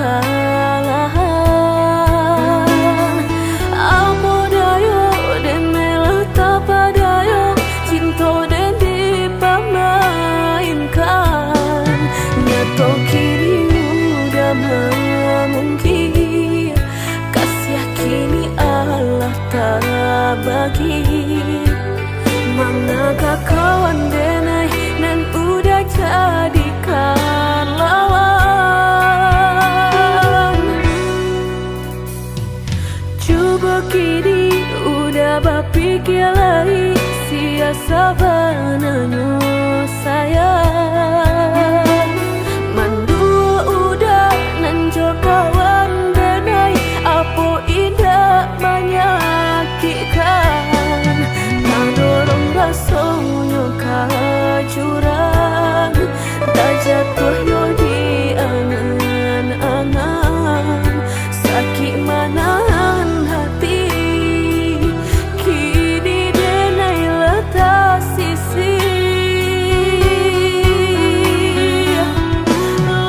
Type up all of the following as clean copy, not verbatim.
kalahan. Amo dayo den mela tapadayo cinta den dipamainkan. Nyato kini udah mungkin kasih kini Allah tak bagi. Manakah kawan denai dan udah jadikan lawan. Coba kini udah berpikir lagi siasa bananyo sayang. Mandua udah nanjol kawan denai apo indah menyakitkan. Nadorong rasonyo kajurang tak jatuh yo di angan-angan. Sakit manahan hati kini denai letak sisi.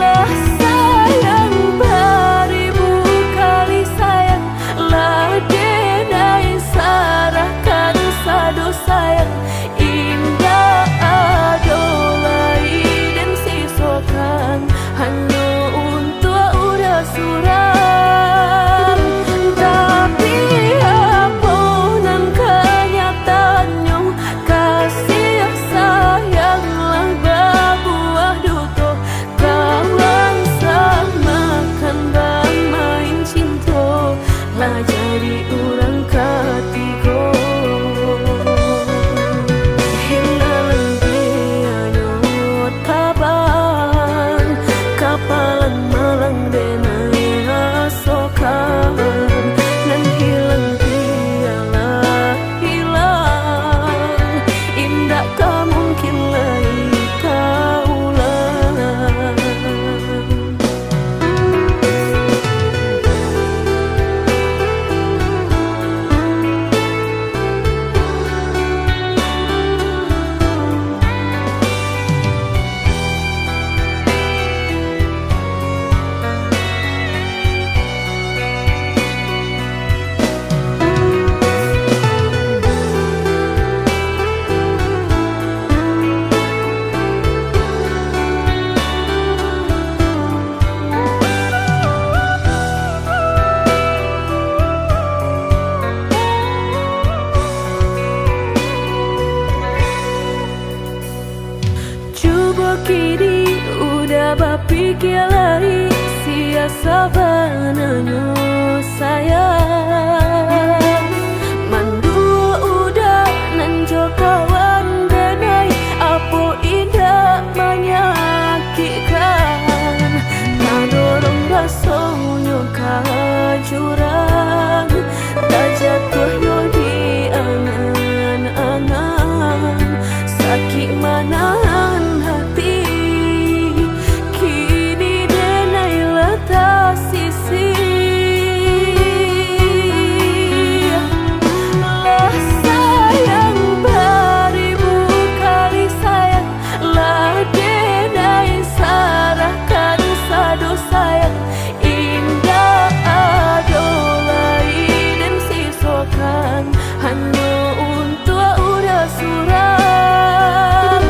Lah sayang beribu kali sayang, lah denai sarahkan sadu sayang. Indah adolai dan sisokan hanya untuk udah suram. Tapi apunan kenyataannya kasih sayanglah berbuah duto. Kawan samakan bang main cinta lah jadi orang ketiga. Hilangan pianyo tabang kapalan malang denai asokan. Dan hilang piala hilang indah tak mungkin lagi kaulang. Coba kini udah berpikir lagi siasa bananyo sayang. Mandua udah nanjol kawan denai apo indah menyakitkan. Nadorong rasonyo kajurang tak jatuh yo di angan-angan. Sakit manahan hati kini denai letak sisi. Lah sayang beribu kali sayang, lah denai sarahkan sadu sayang. Indah adolai dan sisokan hanya untuk udah suram.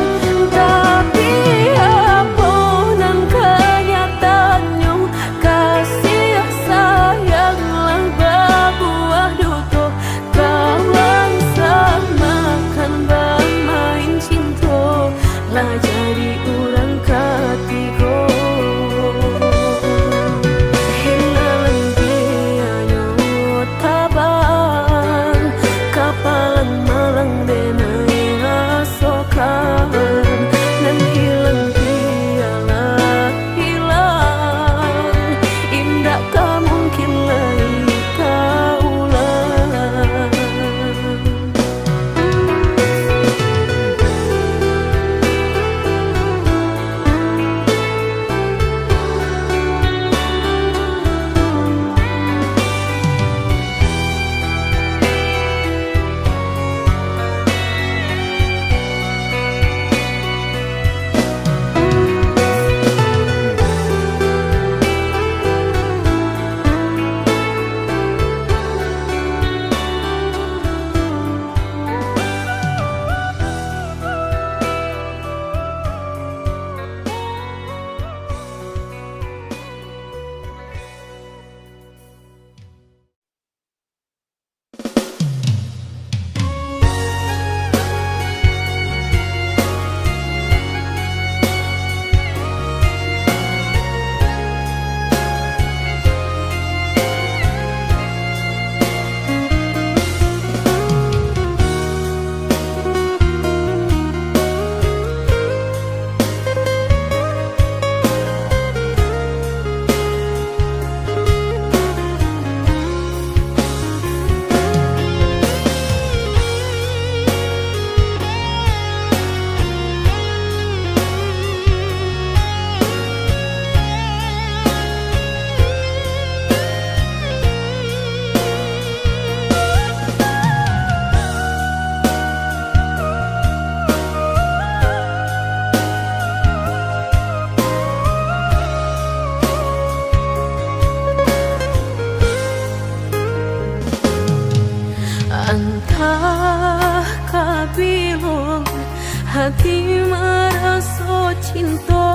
maraso cinta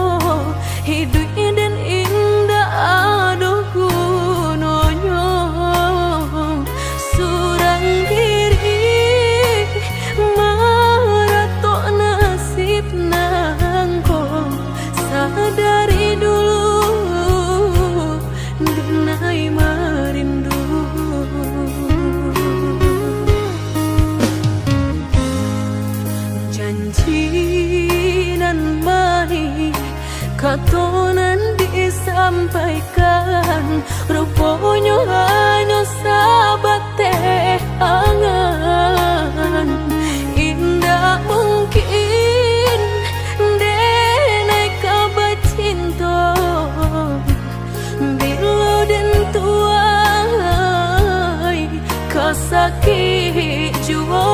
hidup dan indah aduh gunanya surang diri marato nasib nangko sadari dulu denai merindu janji nan manis katonan disampaikan rupanya hanya sahabat teh angan indah mungkin denai kabar cinta bila dan tuai kasakit jua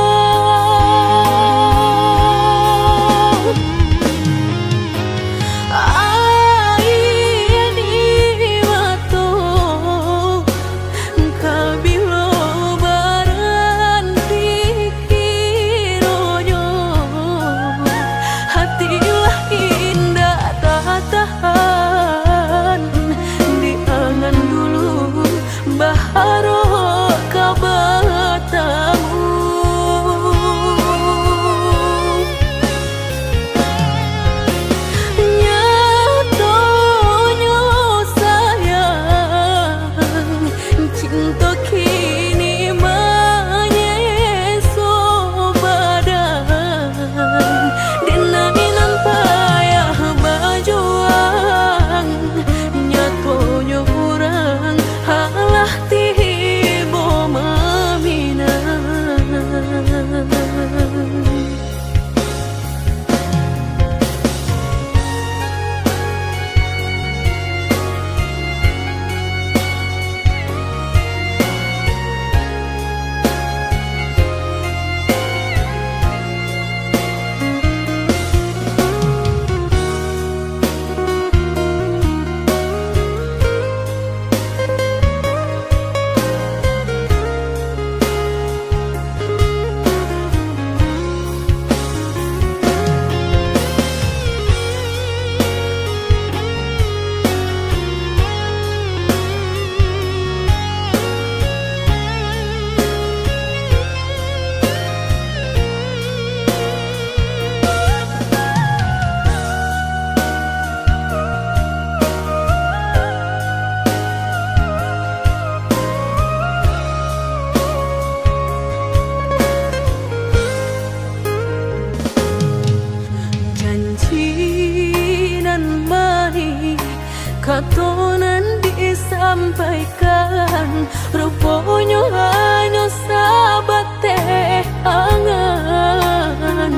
katonan disampaikan rupanya hanya sahabat teh angan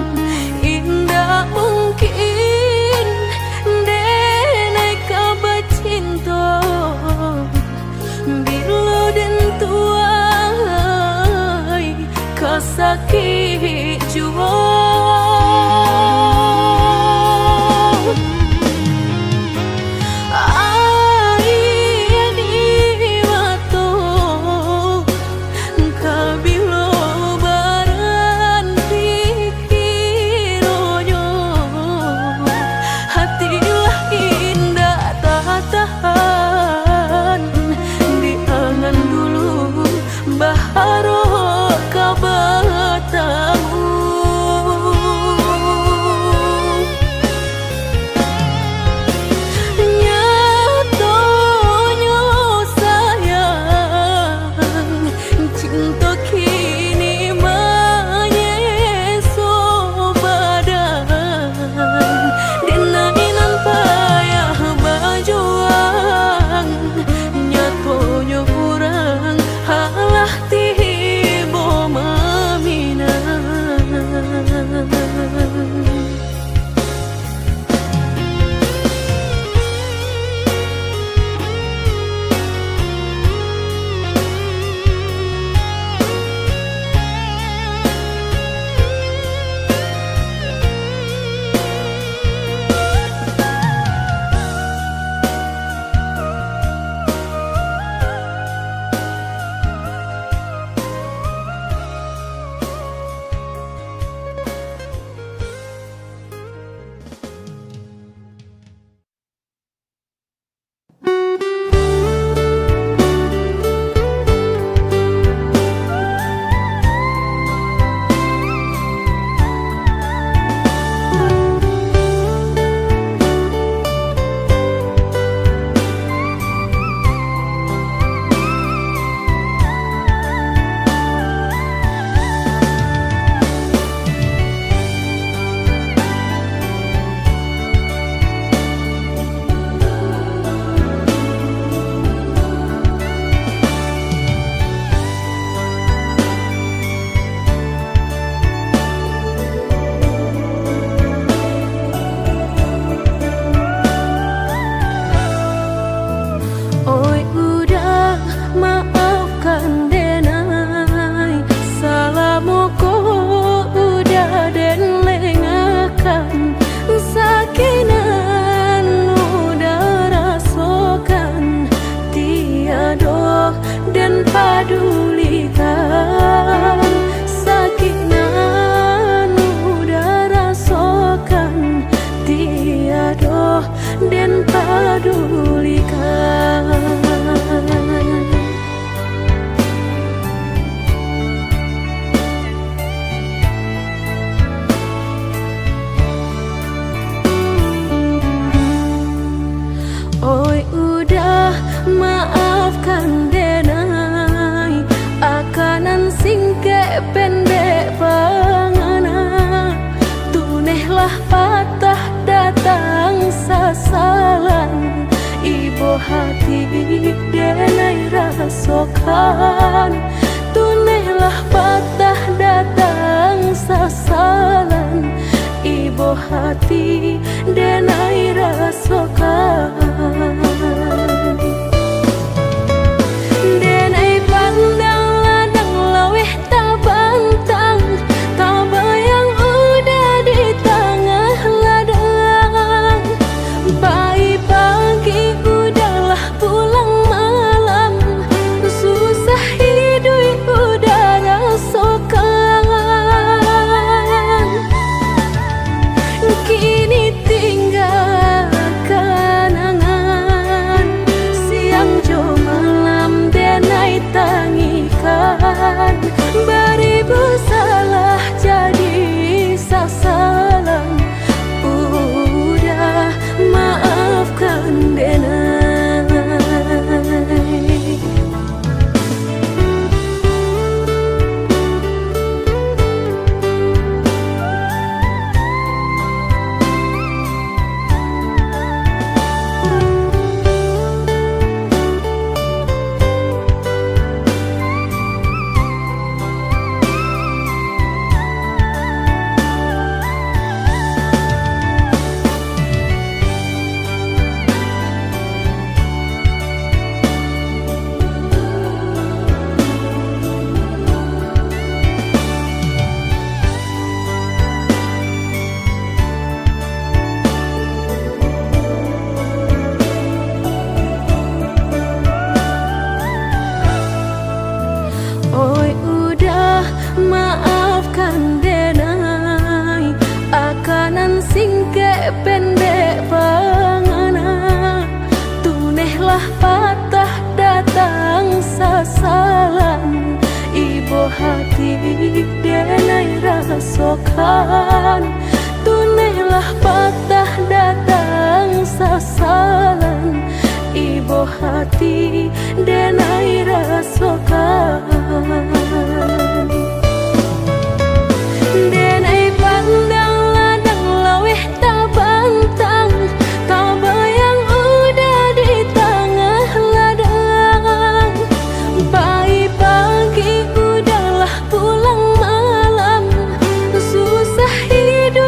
indah mungkin denai kabar cinta bila dan tuai kasakit jua maafkan denai akanan singke pendek pangana tunehlah patah datang sasalan ibu hati denai rasokan tunehlah patah datang sasalan ibu hati denai rasokan denai pandang ladang laweh tabantang tabayang udah di tengah ladang bayi pagi udahlah pulang malam susah hidup udah rasokan kini tinggal kenangan siang jo malam denai tangikan beribu salah jadi sasalan udah maafkan denai. Oi udah maafkan denai akanan singke pendek pangana tunehlah patah datang sasalan ibu hati denai rasokan tunehlah patah datang sasalan ibu hati denai rasokan denai pandang ladang laweh tabantang tabayang udah di tengah ladang bayi pagi udahlah pulang malam susah hidup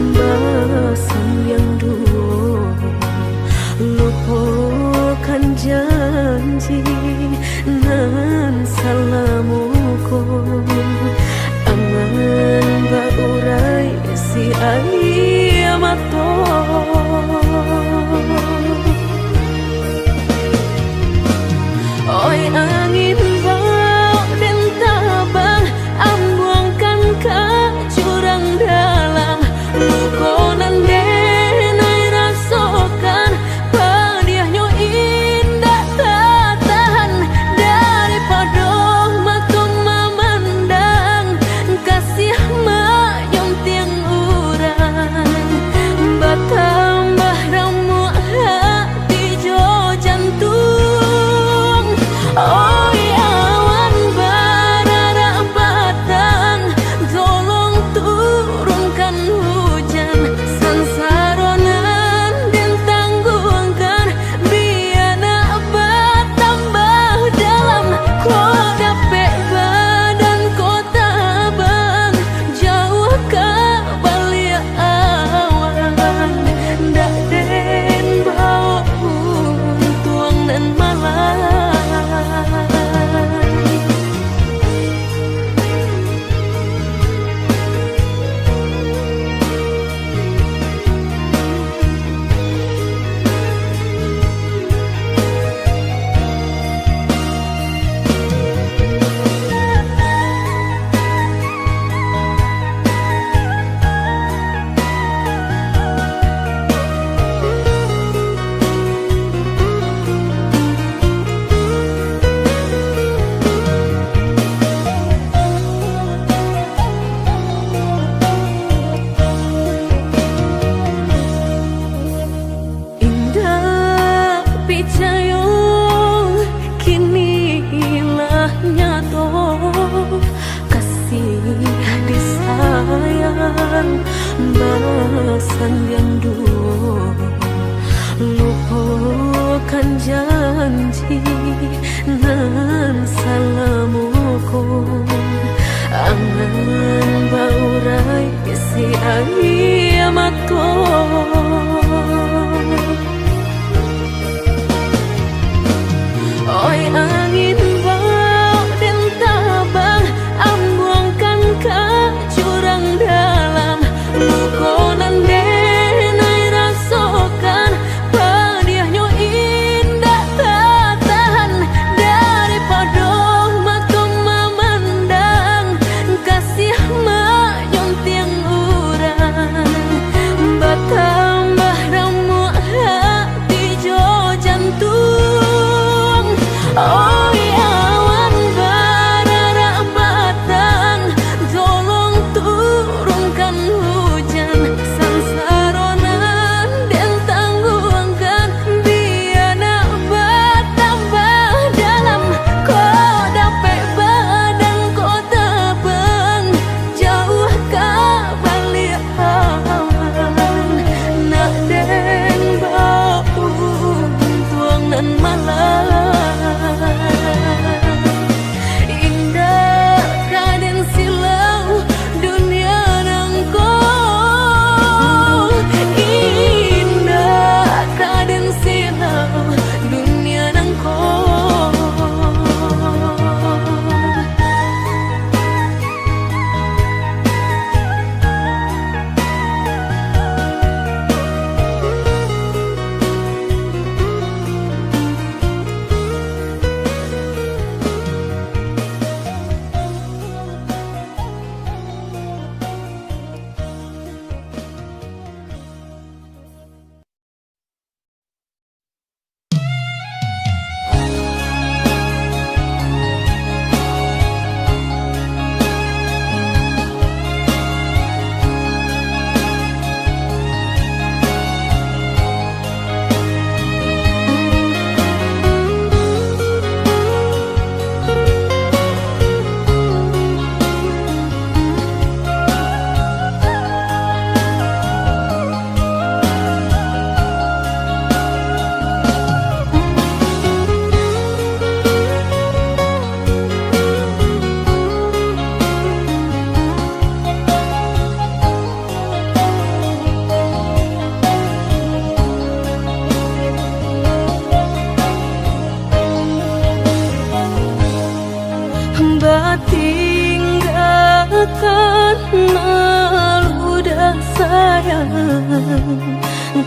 Basan yang dulu lupakan janji nan salamuku angan baurai si ayamato oi angin bau dan tabang ambuangkan ke jurang dalam lukonan denai rasakan padiahnya indah tak tahan daripada matung memandang kasih mayong tiang urang batambah ramu hati jo jantung oi awan barara batang tolong turunkan hujan sansaronan dan tanggungkan biana batambah dalam kota badan kota bang jauh ke balia awan dak den bau tuang dan malam basan yang dulu lupakan janji nan salamuku angan baurai si ayamato oi angin bau dan tabang ambuangkan ke jurang dalam lukonan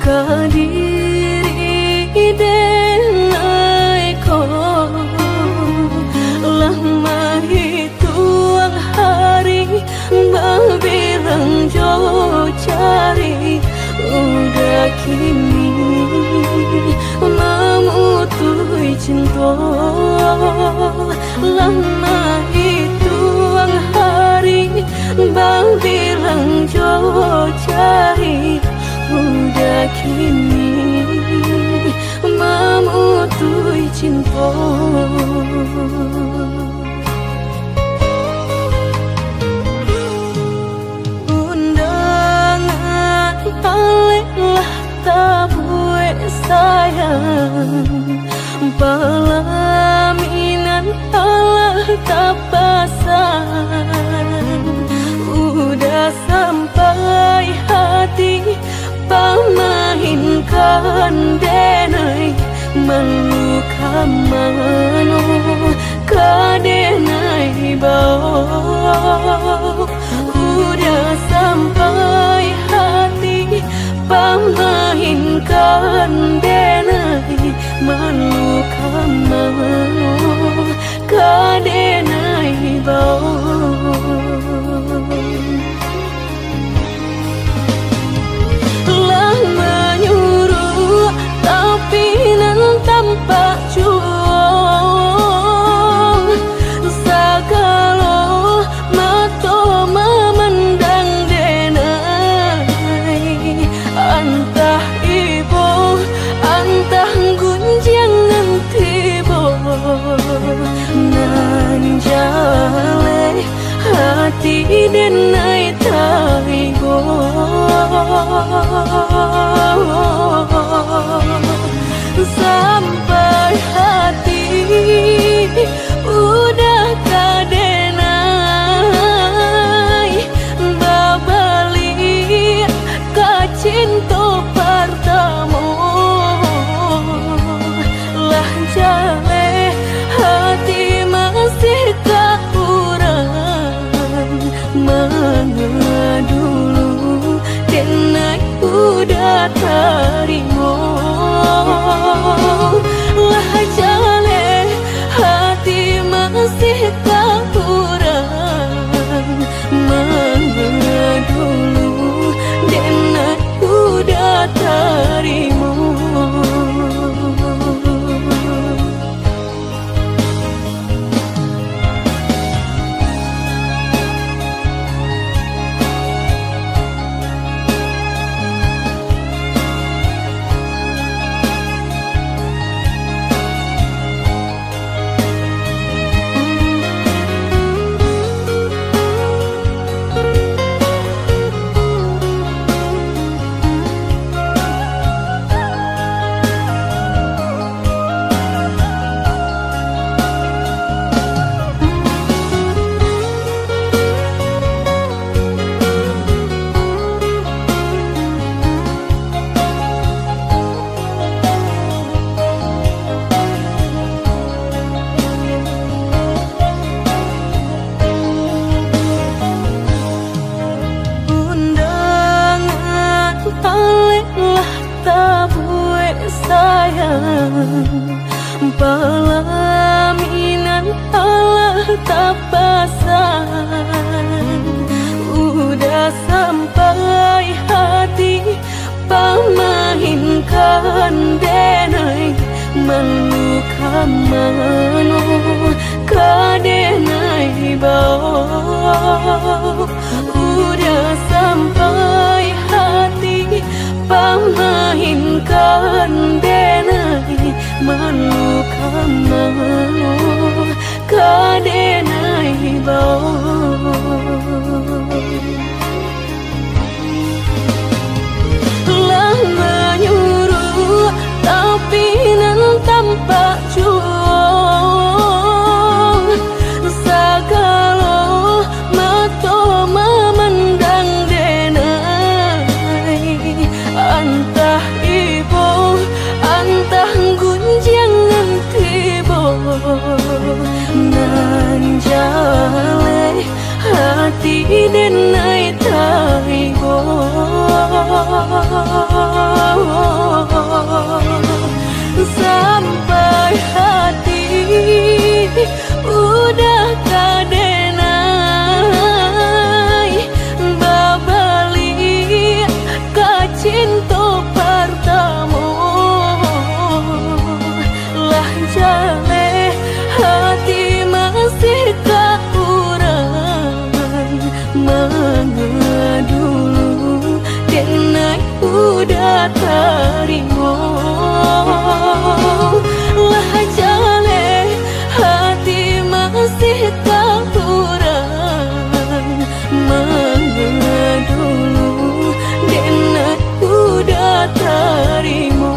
kadiri denai ko lama hituang hari berbilang jo cari udah kini memutui cinta lama hituang hari berbilang jo cari udah kini memutui cinta. Undangan paling tabue sayang pelaminan Allah tak pasang udah sampai hati pamahinkan denai meluka mano kadenai bau udah sampai hati pamahinkan denai meluka mano kadenai bau. Tanpa juang sagalo mato memandang denai antah ibu antah gunjangan tibo nan jale hati denai taigo sampai hati udah kadenai babalik ka cinta pertama lah jale hati masih kaurang mana dulu denai udah terima lah jale hati masih kaurang mana dulu denai udah terima. Pelaminan Allah tak pasang udah sampai hati pamahinkan denai meluka mano kadenai bau udah sampai hati pamahinkan denai meluka mano kadenai bau lah menyuruh tapi nan tanpa juang sagalo mato memandang denai antah ibu antah gunjangan tibo nan jale terima. Lah jale hati masih tak kurang mengedulu dan udah terima.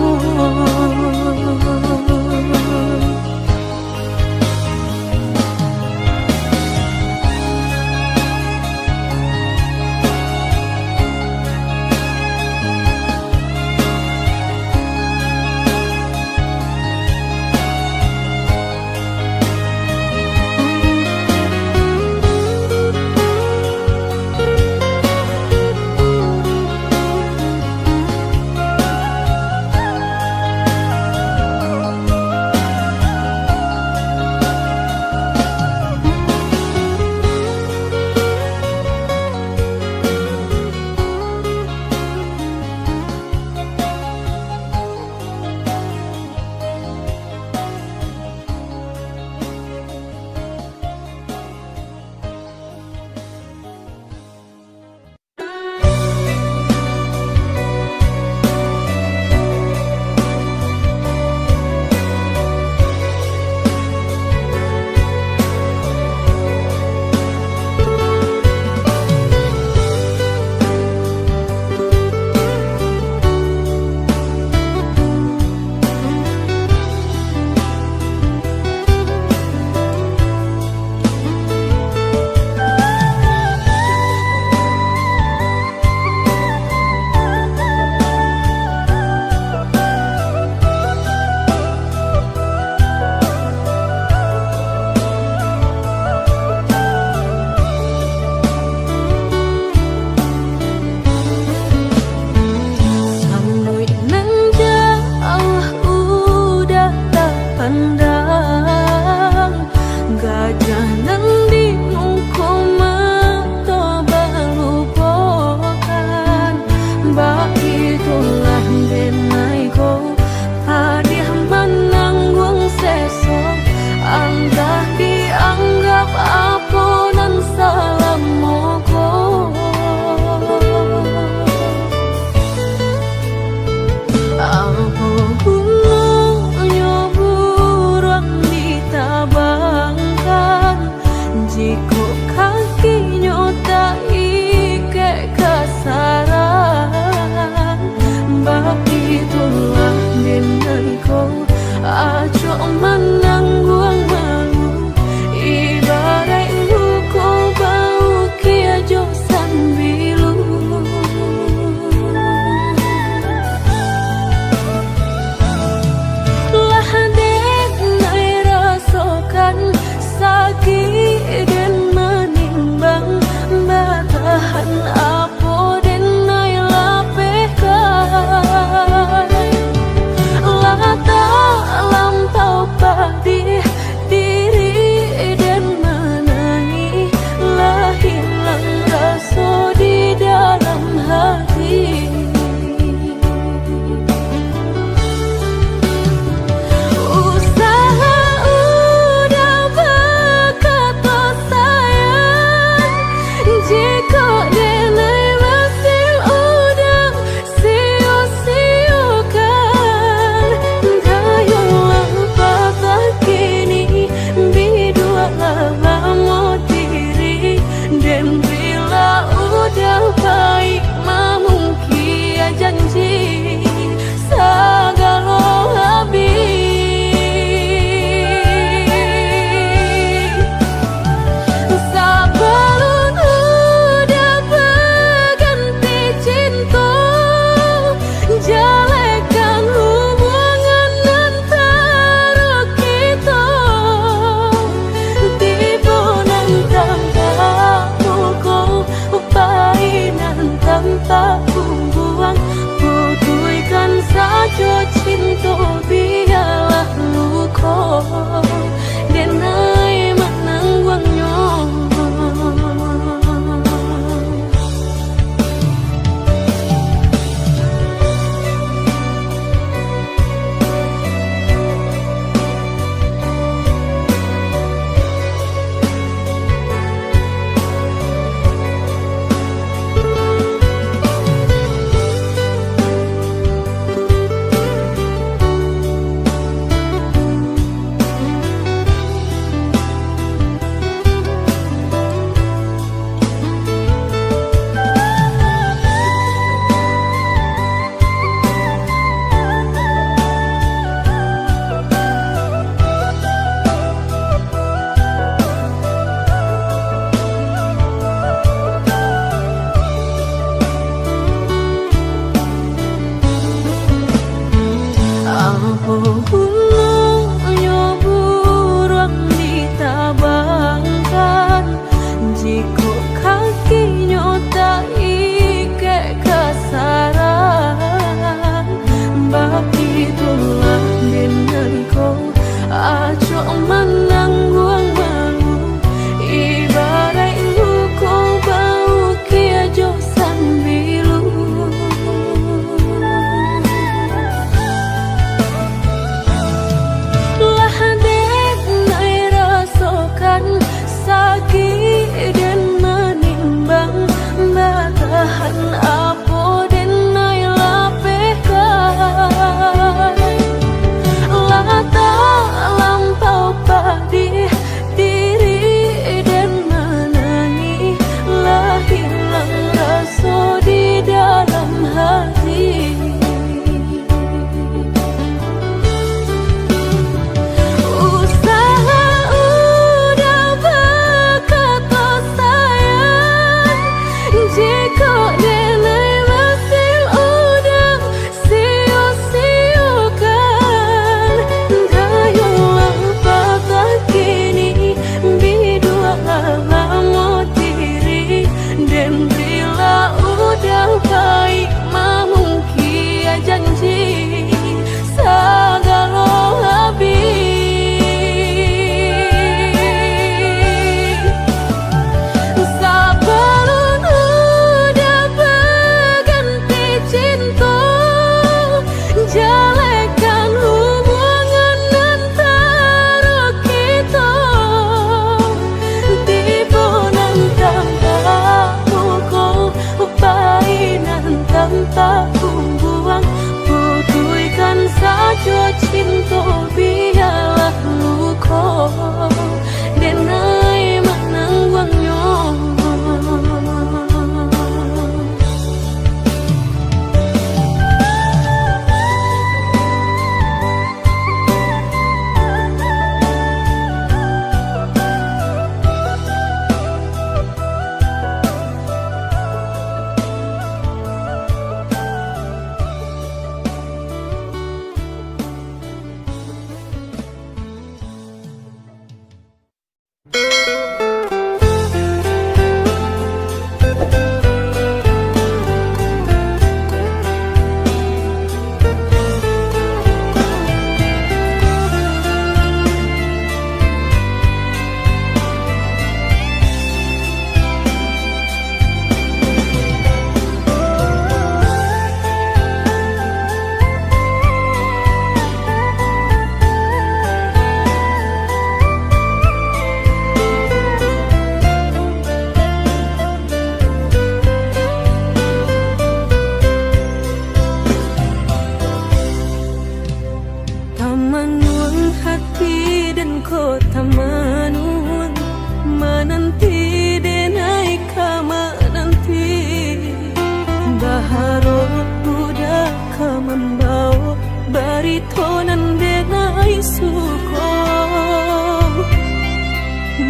haritonan denai suko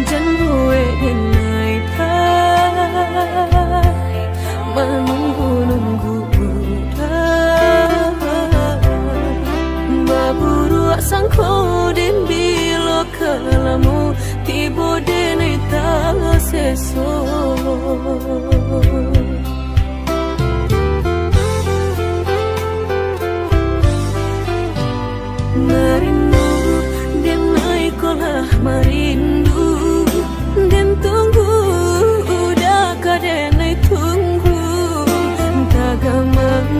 janwe denai pai menunggu-nunggu baburu sangko den bilo kalamu tibo denai ta seso merindu dan naik kolah merindu dan tunggu udah kadang tunggu tagamang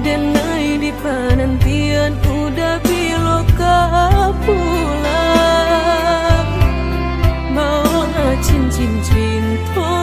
dan naik di penantian udah biloka pulang mau cincin cinta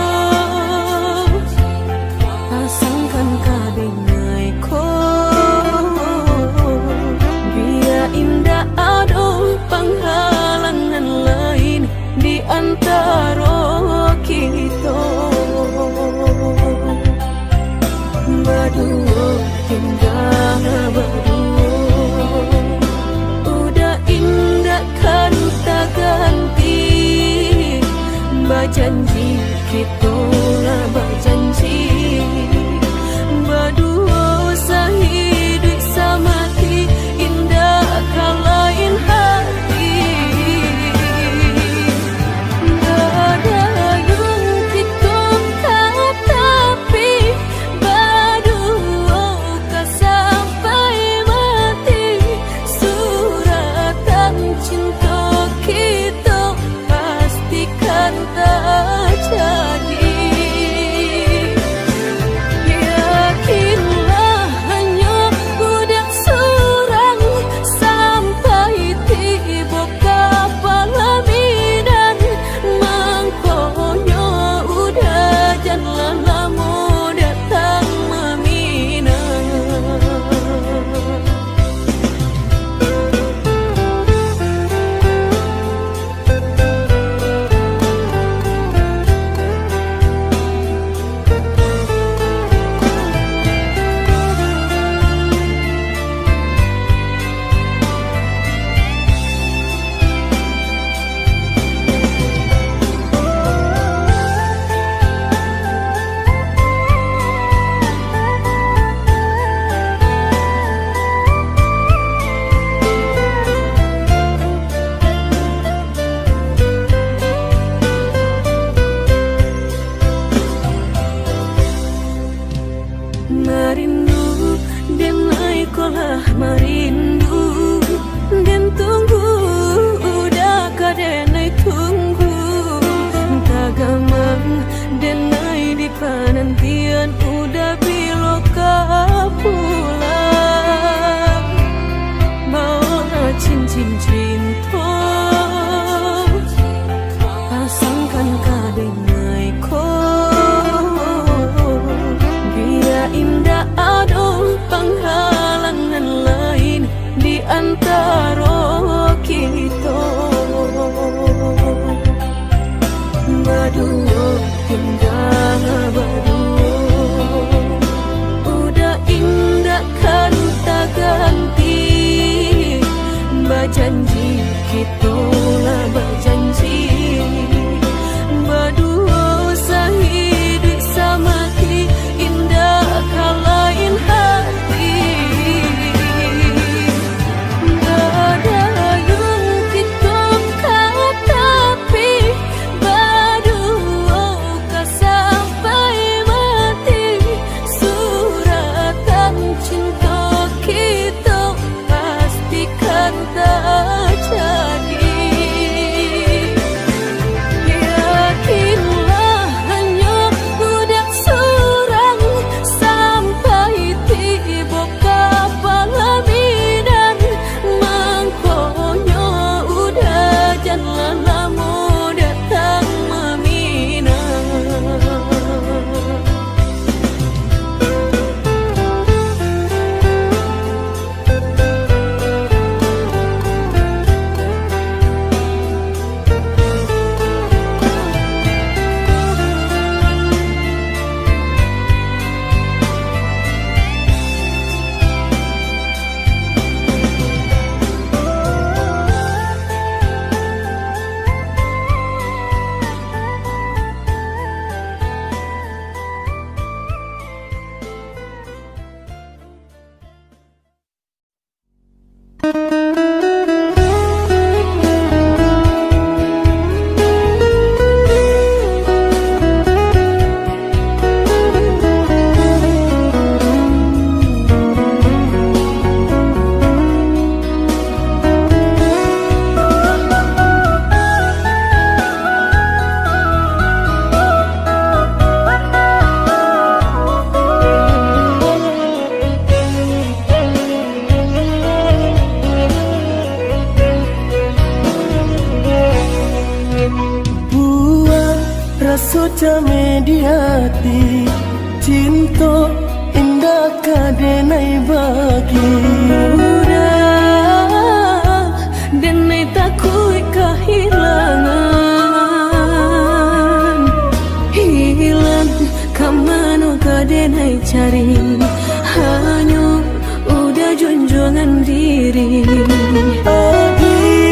rasuca mediati cinta indah kadenai bagi udah denai takut kehilangan hilang kamano kadenai cari hanya udah junjungan diri adia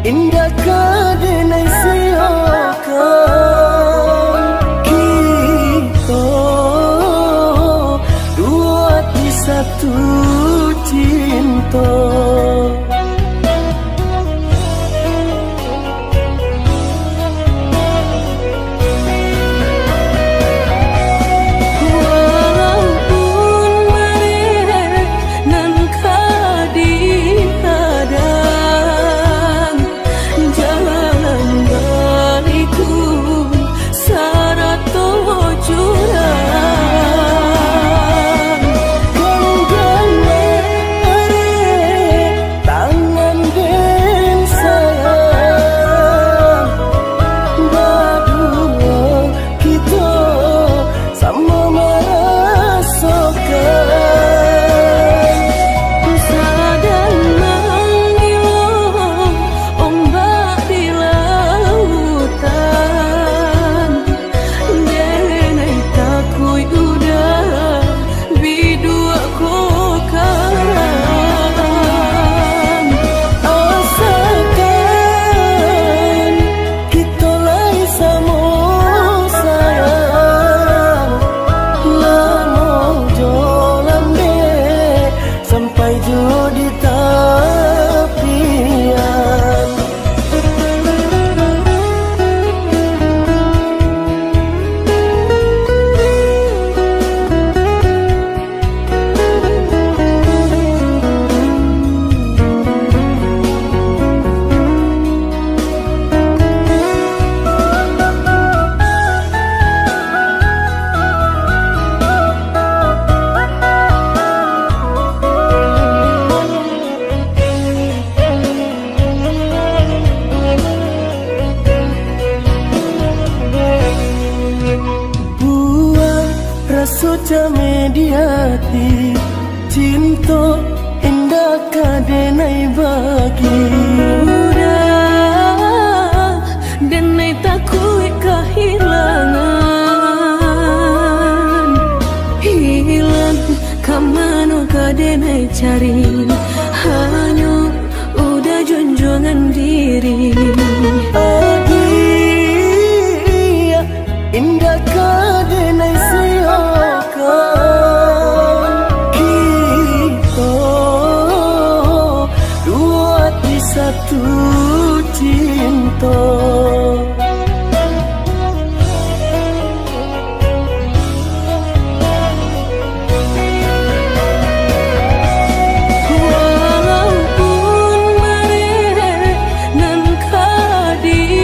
indah kadenai siokan kita dua di satu cinta rasuca mediati cinta indah kadenai bagi udah denai takut kehilangan hilang kamano kadenai cari hanya udah junjungan diri adia indah kadenai siokan kita dua di satu cinta walaupun mereka nan kadi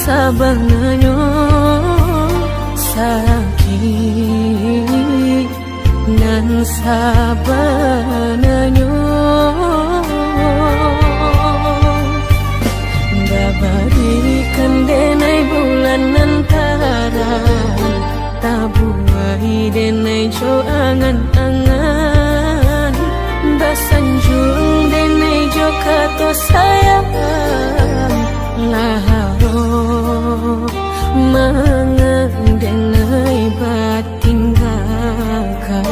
sabananyo sakit nan sabananyo babarikan denai bulan antara tabuai denai jo angan-angan basanjung denai jo kato sayang laharo mangan denai batinggalkan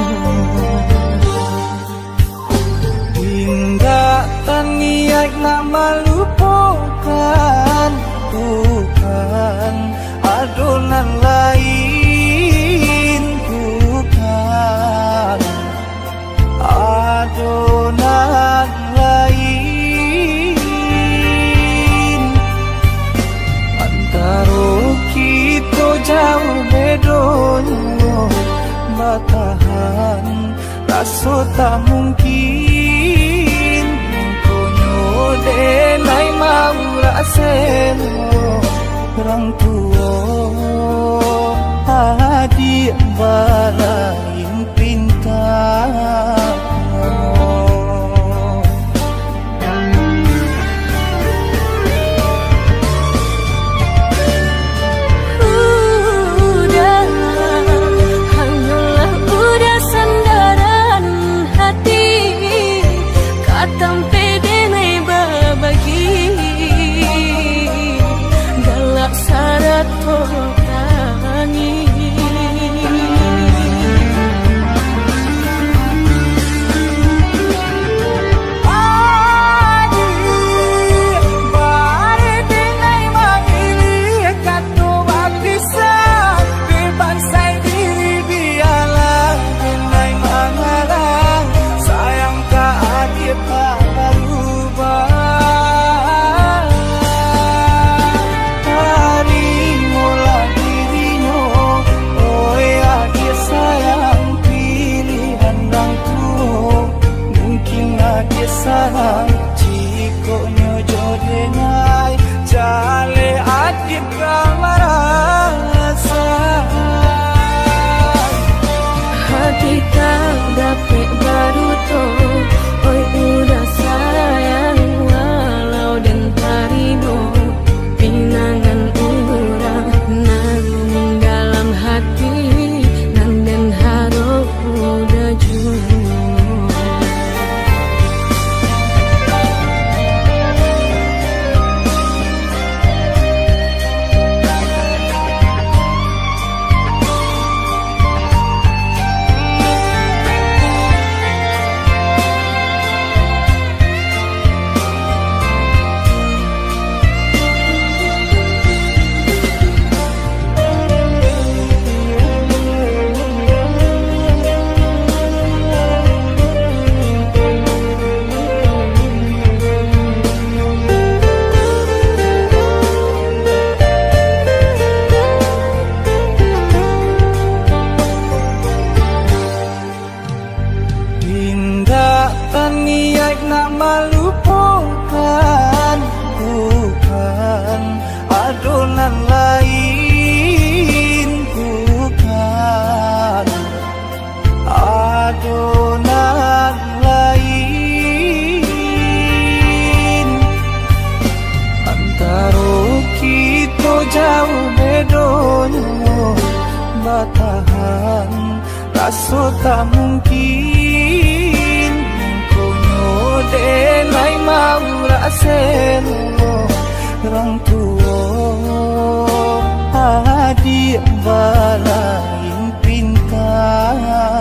hingga taniak nama lupakan bukan adonan lain bukan adonan lain antara kita jauh bedonyo batahan rasa tak mungkin konyo denai mau rasen orang tua adik balain pintar sayang jiko nyojo denai jale adip kamarasa hati tak dapat baru to oi udah sayang walau dan tarino pinangan urang namun dalam hati nan dan harap udah jujur niat nak melupakan bukan adonan lain bukan adonan lain antara kita jauh bedonyo batahan rasa tak mungkin denai mau rasen orang tua adik balain pintar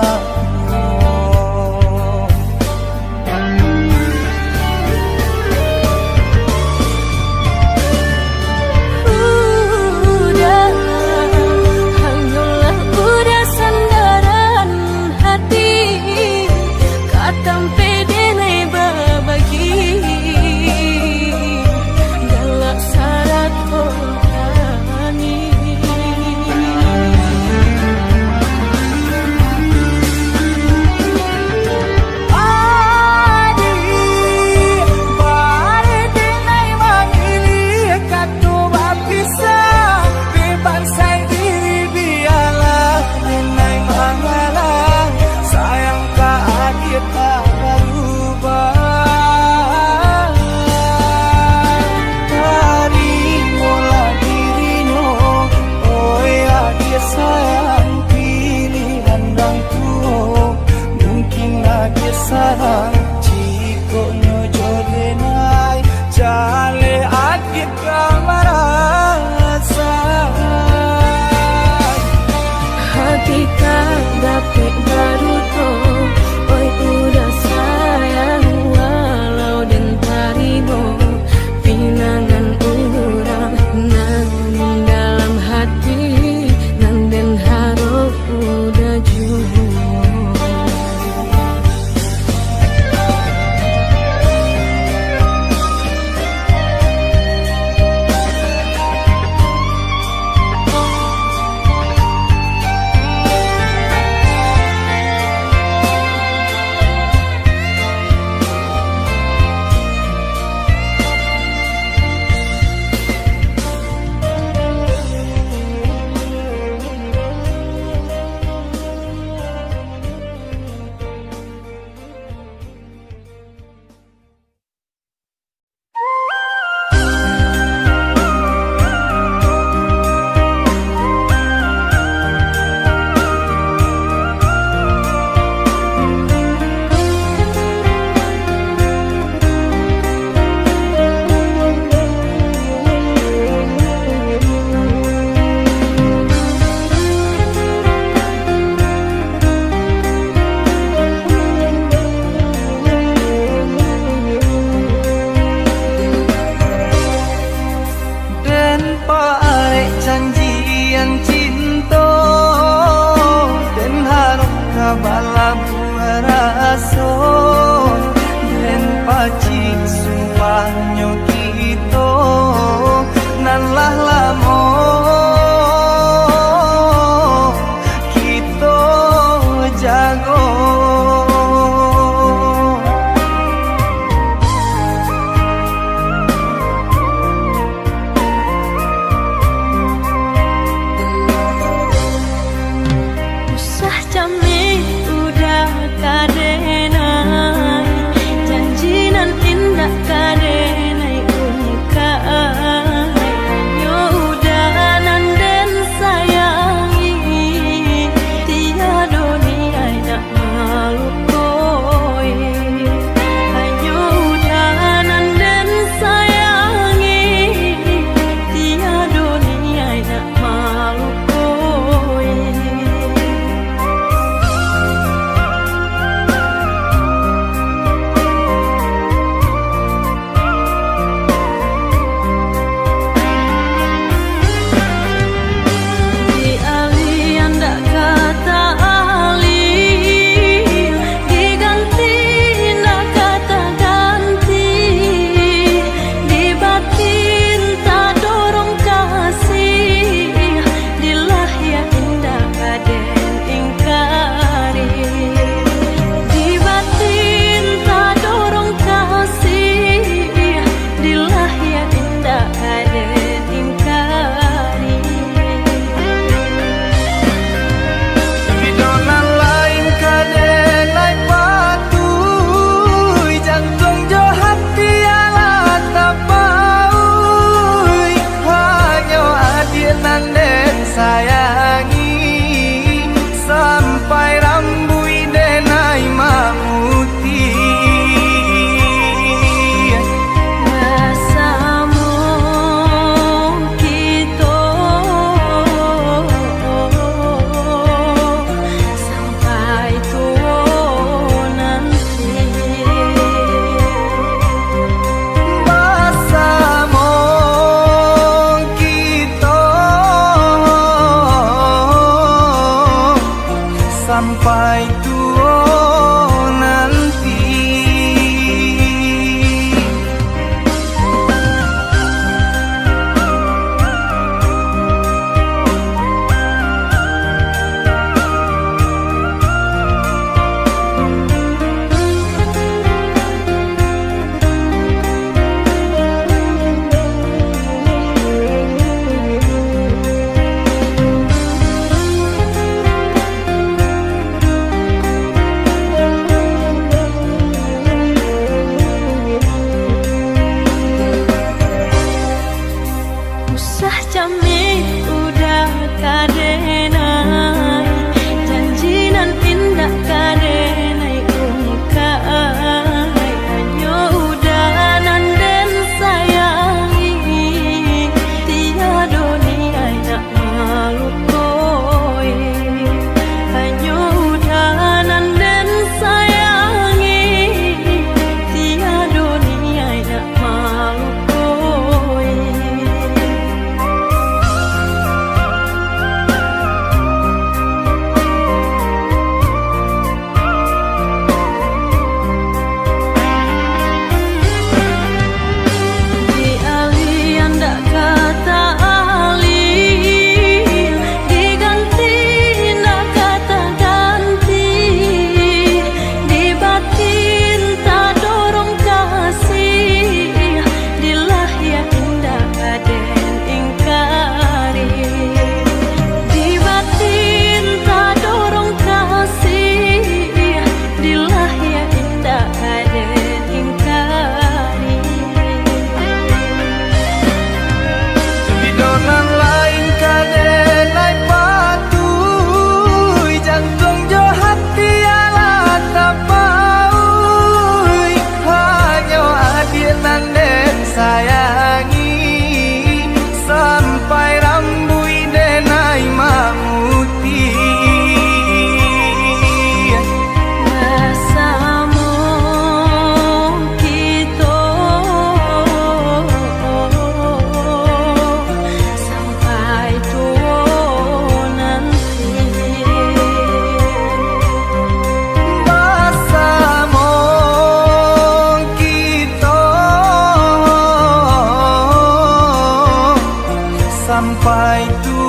sampai tu